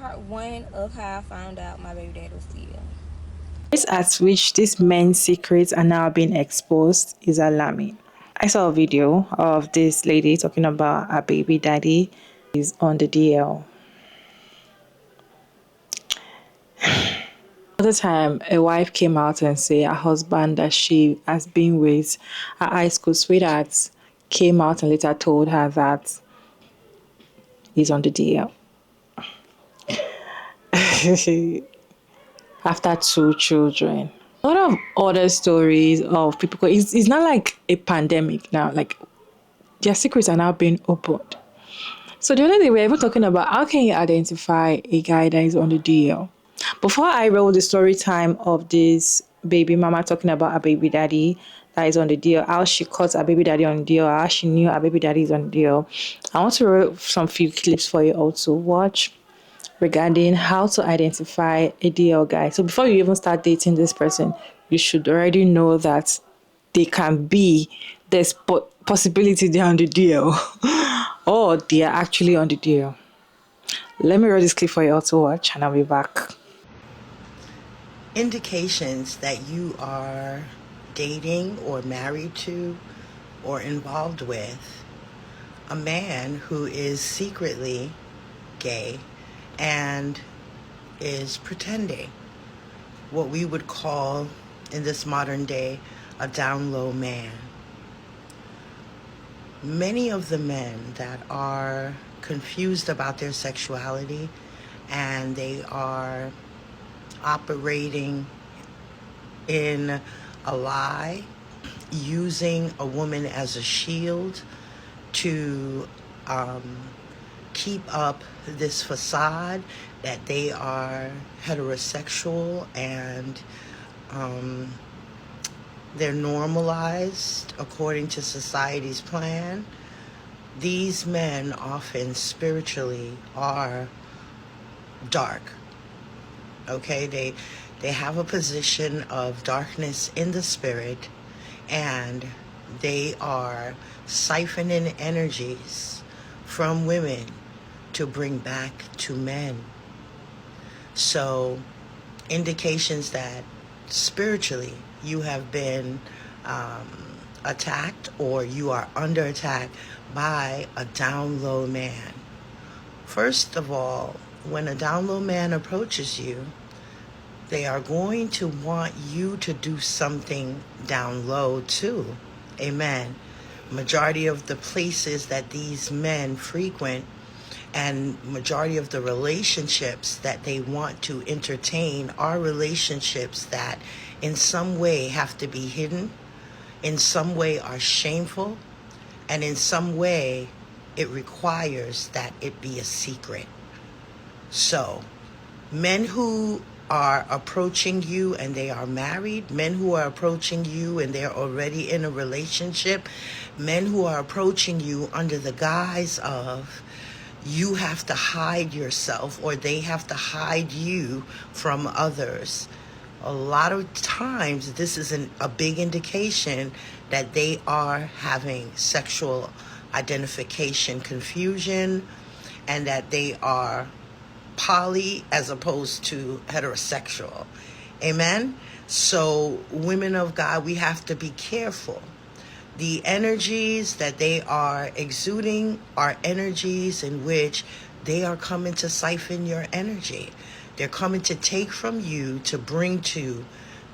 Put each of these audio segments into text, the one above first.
part one of how I found out my baby dad was still. Pace at which these men's secrets are now being exposed is alarming. I saw a video of this lady talking about her baby daddy is on the DL. Another time, a wife came out and said her husband that she has been with, her high school sweetheart, came out and later told her that he's on the DL. After two children. A lot of other stories of people. It's not like a pandemic now. Like their secrets are now being opened. So the other day we were even talking about how can you identify a guy that is on the DL. Before I roll the story time of this baby mama talking about her baby daddy that is on the deal, how she caught her baby daddy on the deal, how she knew her baby daddy is on the deal. I want to roll some few clips for you all to watch regarding how to identify a DL guy. So before you even start dating this person, you should already know that they can be there's possibility they're on the deal or they are actually on the deal. Let me roll this clip for you all to watch and I'll be back. Indications that you are dating or married to or involved with a man who is secretly gay and is pretending, what we would call in this modern day a down low man. Many of the men that are confused about their sexuality and they are operating in a lie, using a woman as a shield to keep up this facade that they are heterosexual and they're normalized according to society's plan. These men often spiritually are dark. Okay, they have a position of darkness in the spirit, and they are siphoning energies from women to bring back to men. So indications that spiritually you have been attacked or you are under attack by a down low man. First of all, when a down low man approaches you, they are going to want you to do something down low too. Amen. Majority of the places that these men frequent and majority of the relationships that they want to entertain are relationships that in some way have to be hidden, in some way are shameful, and in some way it requires that it be a secret. So, men who are approaching you and they are married, men who are approaching you and they're already in a relationship, men who are approaching you under the guise of you have to hide yourself or they have to hide you from others. A lot of times this is a big indication that they are having sexual identification confusion and that they are poly as opposed to heterosexual. Amen? So women of God, we have to be careful. The energies that they are exuding are energies in which they are coming to siphon your energy. They're coming to take from you to bring to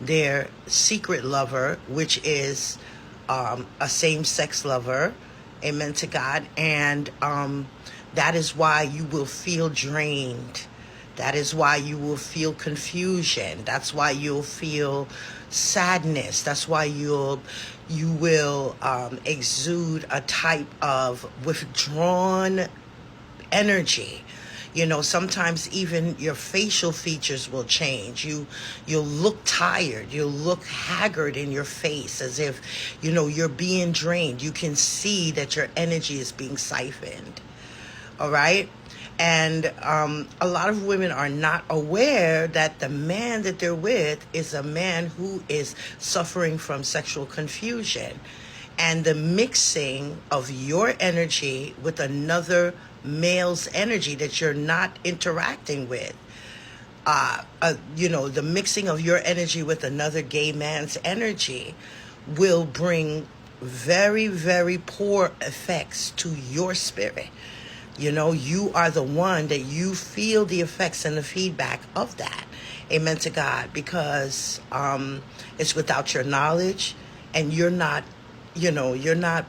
their secret lover, which is a same-sex lover. Amen to God. And that is why you will feel drained. That is why you will feel confusion. That's why you'll feel sadness. That's why you will exude a type of withdrawn energy. You know, sometimes even your facial features will change. You'll look tired. You'll look haggard in your face as if, you know, you're being drained. You can see that your energy is being siphoned. All right? And a lot of women are not aware that the man that they're with is a man who is suffering from sexual confusion. And the mixing of your energy with another male's energy that you're not interacting with. The mixing of your energy with another gay man's energy will bring very, very poor effects to your spirit. You are the one that you feel the effects and the feedback of that. Amen to God, because it's without your knowledge, and you're not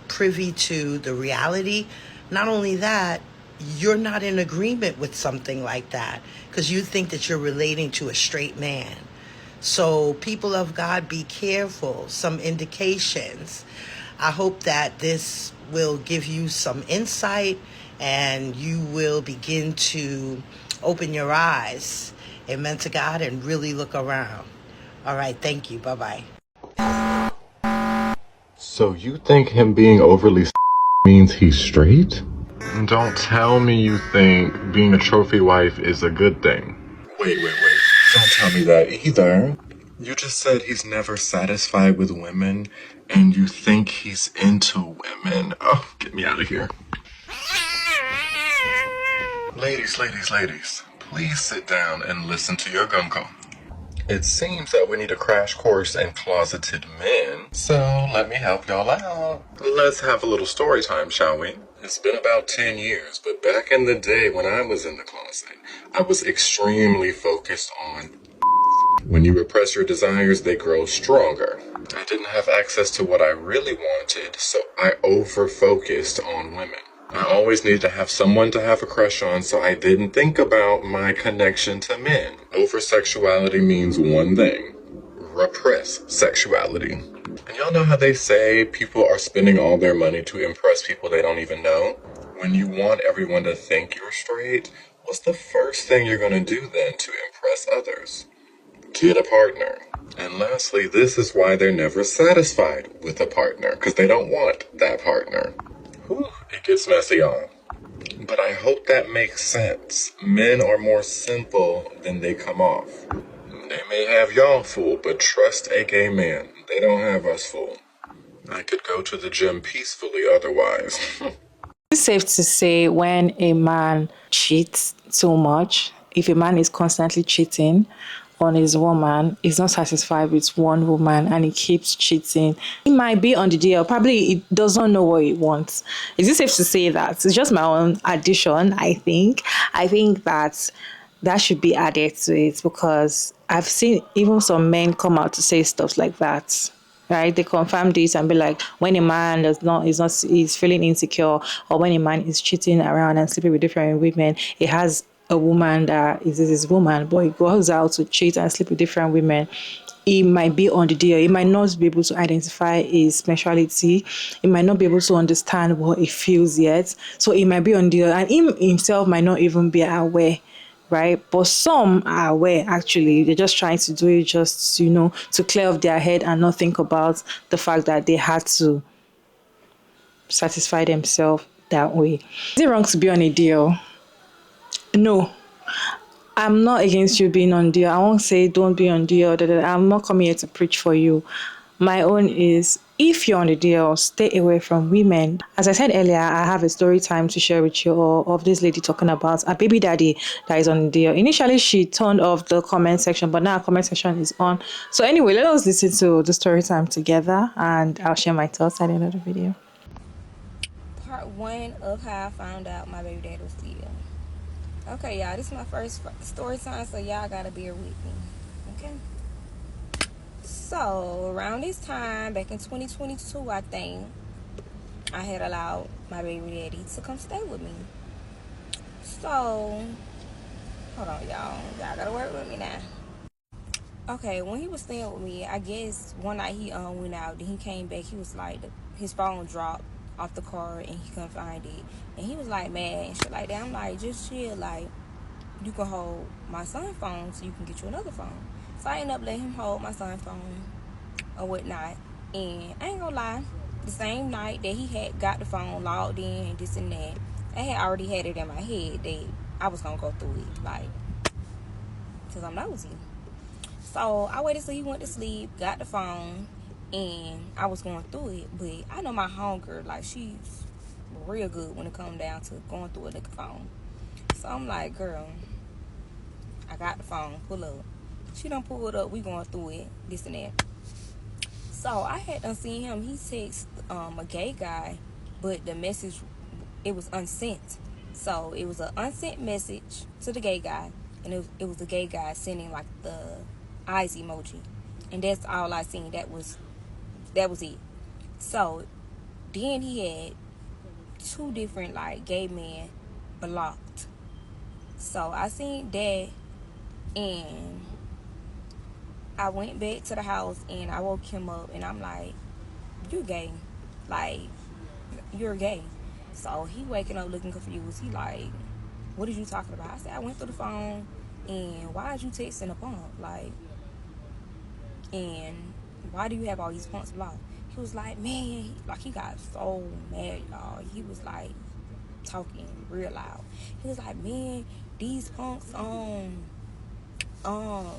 privy to the reality. Not only that, you're not in agreement with something like that because you think that you're relating to a straight man. So, people of God, be careful. Some indications. I hope that this will give you some insight and you will begin to open your eyes, amen to God, and really look around. All right, thank you. Bye-bye. So you think him being overly means he's straight? Don't tell me you think being a trophy wife is a good thing. Wait. Don't tell me that either. You just said he's never satisfied with women, and you think he's into women. Oh, get me out of here. Ladies, please sit down and listen to your gumco. It seems that we need a crash course in closeted men, so let me help y'all out. Let's have a little story time, shall we? It's been about 10 years, but back in the day when I was in the closet, I was extremely focused on when you repress your desires, they grow stronger. I didn't have access to what I really wanted, so I over-focused on women. I always needed to have someone to have a crush on, so I didn't think about my connection to men. Over-sexuality means one thing: repress sexuality. And y'all know how they say people are spending all their money to impress people they don't even know? When you want everyone to think you're straight, what's the first thing you're gonna do then to impress others? Get a partner. And lastly, this is why they're never satisfied with a partner, because they don't want that partner. Whew, it gets messy, y'all. But I hope that makes sense. Men are more simple than they come off. They may have y'all fooled, but trust a gay man. They don't have us fooled. I could go to the gym peacefully otherwise. It's safe to say when a man cheats too much, if a man is constantly cheating on his woman, is not satisfied with one woman and he keeps cheating, he might be on the DL. Probably he does not know what he wants. Is it safe to say that? It's just my own addition, I think. I think that should be added to it because I've seen even some men come out to say stuff like that. Right, they confirm this and be like, when a man is feeling insecure, or when a man is cheating around and sleeping with different women, he has a woman that is his woman, but he goes out to cheat and sleep with different women. He might be on the deal. He might not be able to identify his sexuality. He might not be able to understand what he feels yet. So he might be on the deal, and him himself might not even be aware. Right, but some are aware. Actually, they're just trying to do it just to clear off their head and not think about the fact that they had to satisfy themselves that way. Is it wrong to be on a deal? No, I'm not against you being on deal. I won't say don't be on deal. I'm not coming here to preach for you. My own is, if you're on the deal, stay away from women. As I said earlier, I have a story time to share with you of this lady talking about a baby daddy that is on the deal. Initially, she turned off the comment section, but now her comment section is on. So anyway, let us listen to the story time together, and I'll share my thoughts at the end of the video. Part 1 of how I found out my baby daddy was still. Okay, y'all, this is my first story time, so y'all gotta bear with me. Okay? So, around this time, back in 2022, I think, I had allowed my baby daddy to come stay with me. So, hold on, y'all. Y'all gotta work with me now. Okay, when he was staying with me, I guess one night he went out, then he came back. He was like, his phone dropped off the car and he couldn't find it. And he was like mad and shit like that. I'm like, just chill, like, you can hold my son's phone so you can get you another phone. So I ended up letting him hold my son's phone or whatnot. And I ain't gonna lie, the same night that he had got the phone logged in and this and that, I had already had it in my head that I was gonna go through it, like, because I'm nosy. So I waited till he went to sleep, got the phone, and I was going through it. But I know my homegirl, like, she's real good when it come down to going through a nigga phone. So I'm like, girl, I got the phone, pull up. She done pulled up, we going through it, this and that. So I had done seen him, he text a gay guy, but the message, it was unsent. So it was an unsent message to the gay guy, and it was the gay guy sending like the eyes emoji, and that's all I seen. That was it. So then he had 2 different like gay men blocked. So I seen that, and I went back to the house and I woke him up and I'm like, you're gay, like you're gay. So he waking up looking confused. He like, what are you talking about? I said, I went through the phone, and why is you texting a punk? Like, and why do you have all these punks blocked? He was like, man, he got so mad, y'all. He was like talking real loud. He was like, man, these punks,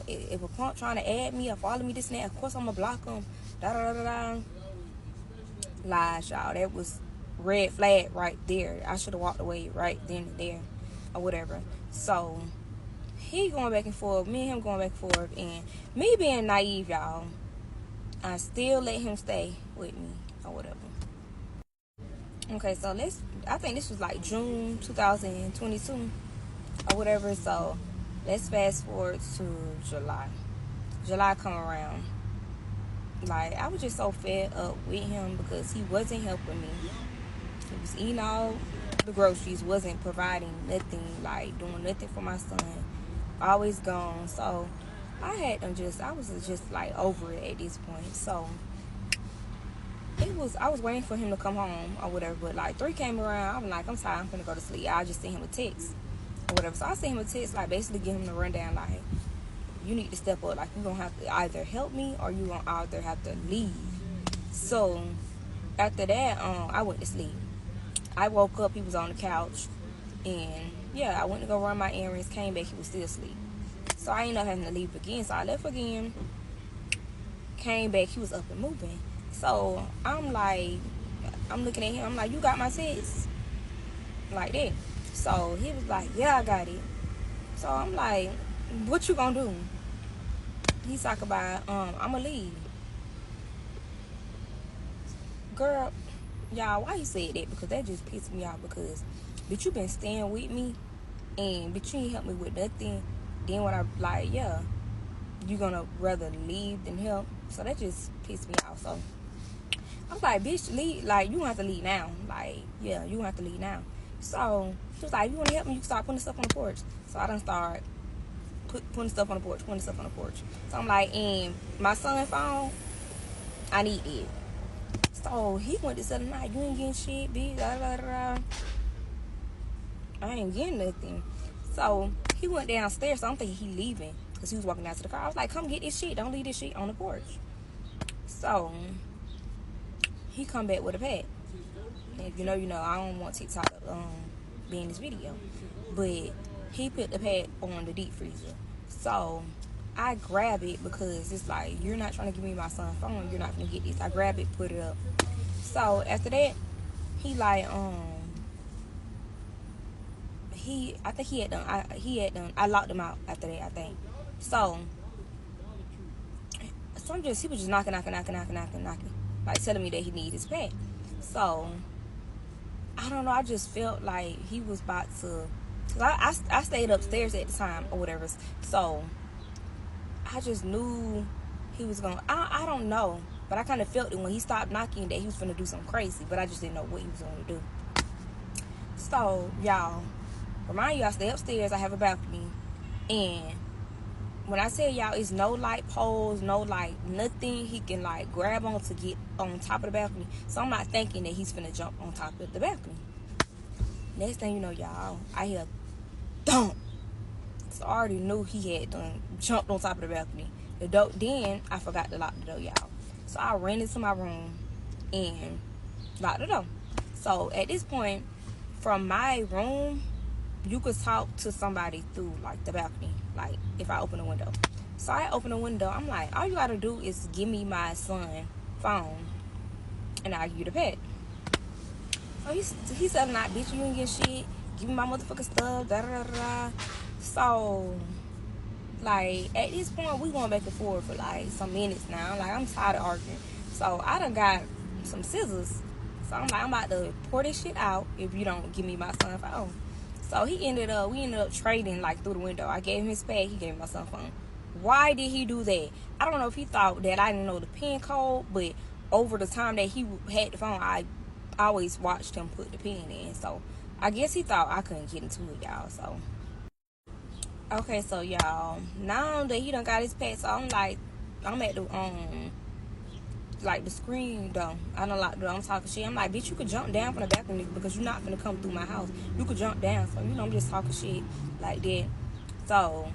if a punk trying to add me or follow me, this and that, of course I'm gonna block them. Da da da da. Lies, y'all. That was red flag right there. I should have walked away right then and there, or whatever. So he going back and forth, me and him going back and forth, and me being naive, y'all, I still let him stay with me or whatever. Okay, so I think this was like June 2022 or whatever. So let's fast forward to July. July come around. Like, I was just so fed up with him because he wasn't helping me. He was eating all the groceries, wasn't providing nothing, like doing nothing for my son. Always gone. So I was just like over it at this point. So I was waiting for him to come home or whatever, but like 3 came around. I'm like, I'm tired, I'm gonna go to sleep. I just sent him a text or whatever. So I sent him a text, like basically give him the rundown, like, you need to step up. Like, you're gonna have to either help me or you gonna either have to leave. So after that, I went to sleep. I woke up, he was on the couch, and yeah, I went to go run my errands, came back, he was still asleep. So I ended up having to leave again. So I left again, came back, he was up and moving. So I'm like, I'm looking at him, I'm like, you got my text? Like that. So he was like, yeah, I got it. So I'm like, what you gonna do? He's talking about, I'ma leave. Girl, y'all, why you said that? Because that just pissed me off, because bitch, you been staying with me, and bitch, you ain't help me with nothing. Then when I like, yeah, you gonna rather leave than help. So that just pissed me off. So I was like, bitch, leave. Like, you gonna have to leave now. Like, yeah, you gonna have to leave now. So she was like, if you wanna help me, you can start putting stuff on the porch. So I done start putting stuff on the porch. So I'm like, and my son's phone, I need it. So he went to tell him, nah, you ain't getting shit, bitch. Da, da, da, da. I ain't getting nothing. So he went downstairs. So I'm thinking he leaving because he was walking down to the car. I was like, come get this shit. Don't leave this shit on the porch. So he come back with a pad. And if you know, you know. I don't want TikTok to be in this video. But he put the pad on the deep freezer. So I grab it because it's like, you're not trying to give me my son's phone. You're not going to get this. I grab it, put it up. So after that, he like, I think he had done, I locked him out after that, I think. So he was just knocking, like telling me that he needed his pad. So I don't know, I just felt like he was about to, cause I stayed upstairs at the time or whatever. So I just knew he was gonna, I don't know, but I kind of felt it when he stopped knocking that he was gonna do something crazy, but I just didn't know what he was gonna do. So y'all, remind you, I stay upstairs. I have a balcony, and when I tell y'all, it's no light poles, no like nothing he can like grab on to get on top of the balcony. So I'm not thinking that he's finna jump on top of the balcony. Next thing you know, y'all, I hear thump. So I already knew he had done jumped on top of the balcony. The door. Then I forgot to lock the door, y'all. So I ran into my room and locked the door. So at this point, from my room, you could talk to somebody through like the balcony, like if I open a window. So I open a window. I'm like, all you gotta do is give me my son's phone, and I'll give you the pet. So he said, "Nah, bitch, you ain't get shit. Give me my motherfucking stuff." Da da da da. So, like, at this point, we going back and forth for like some minutes now. Like, I'm tired of arguing. So I done got some scissors. So I'm like, I'm about to pour this shit out if you don't give me my son's phone. So we ended up trading like through the window. I gave him his pad, he gave me my son's phone. Why did he do that? I don't know if he thought that I didn't know the pin code, but over the time that he had the phone, I always watched him put the pin in. So I guess he thought I couldn't get into it, y'all. So okay, so y'all, now that he done got his pad, so I'm like, I'm at the like the screen though. I don't like the door. I'm talking shit. I'm like, bitch, you could jump down from the balcony because you're not gonna come through my house. You could jump down. So I'm just talking shit like that. So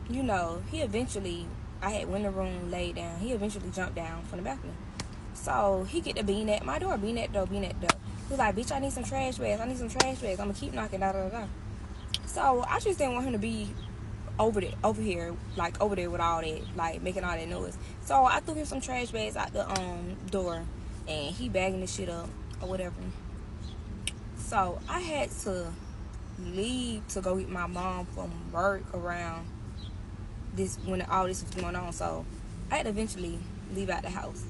he eventually, I had window room laid down. He eventually jumped down from the balcony. So he get to being at my door, being at the door, being at the door. He was like, bitch, I need some trash bags. I need some trash bags. I'm gonna keep knocking, da da da. So I just didn't want him to be over here, like over there with all that, like making all that noise. So I threw him some trash bags out the door, and he bagging the shit up or whatever. So I had to leave to go get my mom from work around this when all this was going on. So I had to eventually leave out the house.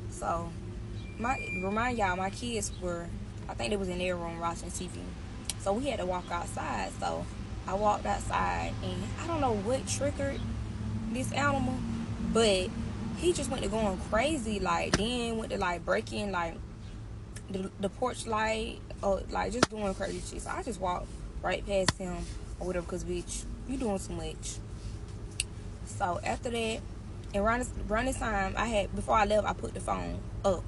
So remind y'all, my kids were, I think they was in their room watching TV. So we had to walk outside. So I walked outside, and I don't know what triggered this animal, but he just went to going crazy. Like, then went to like breaking like the porch light, or like just doing crazy shit. So I just walked right past him or whatever, cause bitch, you doing too much. So after that, and around this time, before I left, I put the phone up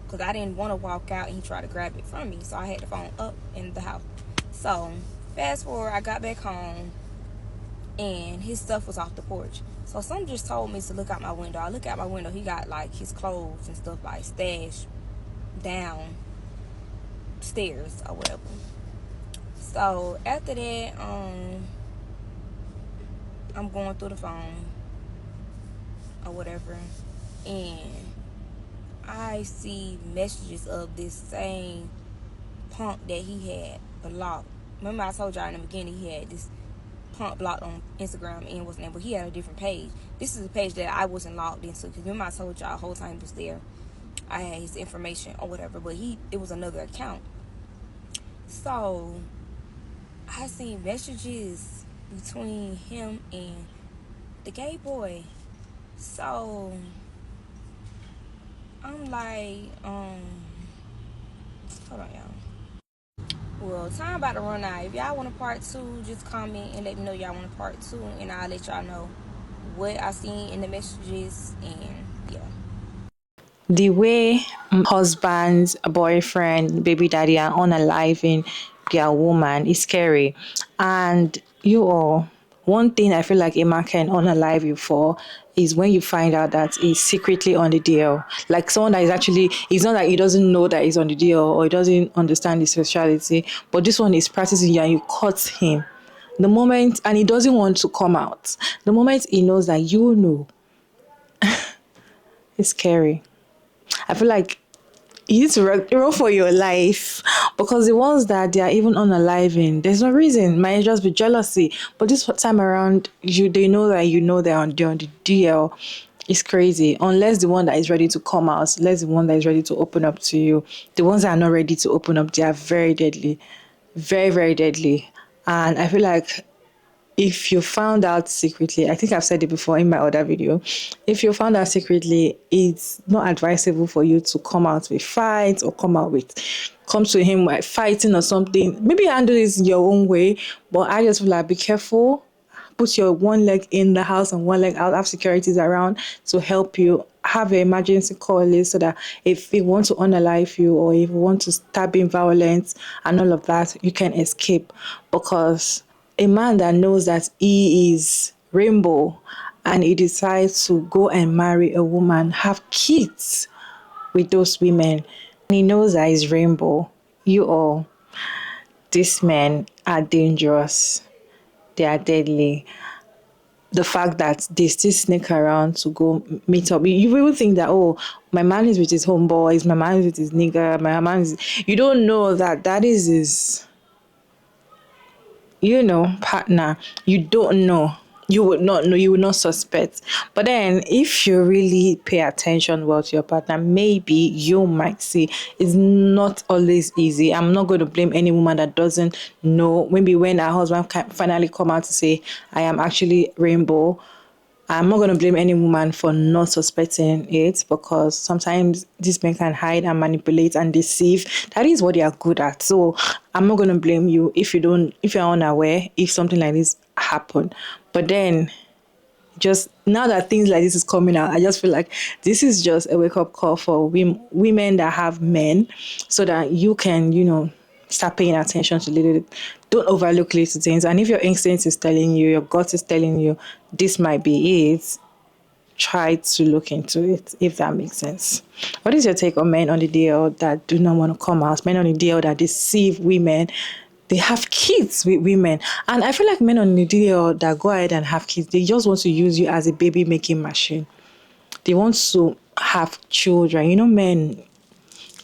because I didn't want to walk out and he tried to grab it from me. So I had the phone up in the house. So fast forward, I got back home and his stuff was off the porch. So someone just told me to look out my window. I look out my window. He got like his clothes and stuff like stashed down stairs or whatever. So after that, I'm going through the phone or whatever, and I see messages of this same punk that he had blocked. Remember I told y'all in the beginning he had this punk blocked on Instagram and what's name, but he had a different page. This is a page that I wasn't logged into, because remember I told y'all the whole time he was there, I had his information or whatever, but it was another account. So I seen messages between him and the gay boy. So I'm like, hold on, y'all. Well, time about to run out. If y'all want a part 2, just comment and let me know y'all want a part 2, and I'll let y'all know what I seen in the messages, and yeah. The way husbands, boyfriend, baby daddy are unaliving their woman is scary. And you all, one thing I feel like a man can unalive you for is when you find out that he's secretly on the deal. Like someone that is actually, it's not that he doesn't know that he's on the deal or he doesn't understand his sexuality, but this one is practicing you and you caught him. The moment, and he doesn't want to come out, the moment he knows that you know, it's scary. I feel like you need to run for your life, because the ones that they are even unaliving, there's no reason. Might just be jealousy. But this time around, they know that they're on the DL. It's crazy. Unless the one that is ready to come out, unless the one that is ready to open up to you. The ones that are not ready to open up, they are very deadly. Very, very deadly. And I feel like if you found out secretly, I think I've said it before in my other video, if you found out secretly, it's not advisable for you to come out with fights or come to him like fighting or something. Maybe handle this your own way, but I just feel like be careful. Put your one leg in the house and one leg out. Have securities around to help you. Have an emergency call list so that if you want to unalive you or if you want to start being violent and all of that, you can escape. Because a man that knows that he is rainbow and he decides to go and marry a woman, have kids with those women, and he knows that he's rainbow, these men are dangerous. They are deadly. the fact that they still sneak around to go meet up. You will think that, oh, my man is with his homeboys, my man is with his nigga, my man is. You don't know that that is his, partner. You don't know. You would not know. You would not suspect. But then, if you really pay attention well to your partner, maybe you might see it's not always easy. I'm not going to blame any woman that doesn't know. Maybe when her husband can finally come out to say, I am actually rainbow, I'm not going to blame any woman for not suspecting it, because sometimes these men can hide and manipulate and deceive. That is what they are good at. So I'm not going to blame you if you're unaware, if something like this happened. But then, just now that things like this is coming out, I just feel like this is just a wake up call for women that have men, so that you can, start paying attention to little. Don't overlook little things. And if your instinct is telling you, your gut is telling you, this might be it, try to look into it, if that makes sense. What is your take on men on the DL that do not want to come out? Men on the DL that deceive women. They have kids with women. And I feel like men on the DL that go ahead and have kids, they just want to use you as a baby making machine. They want to have children. Men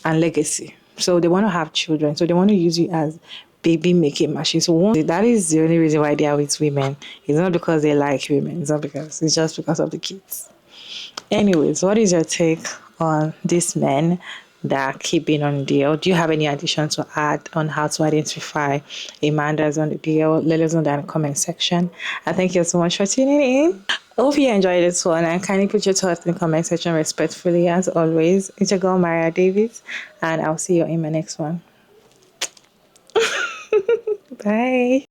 and legacy. So they want to have children. So they want to use you as baby making machine. So that is the only reason why they are with women. It's not because they like women. It's just because of the kids. Anyways, what is your take on these men that keep being on the deal? Do you have any addition to add on how to identify a man that's on the deal? Let us know down in the comment section. And thank you so much for tuning in. I hope you enjoyed this one, and kindly put your thoughts in the comment section respectfully. As always, it's your girl Maria Davis, and I'll see you in my next one. Bye.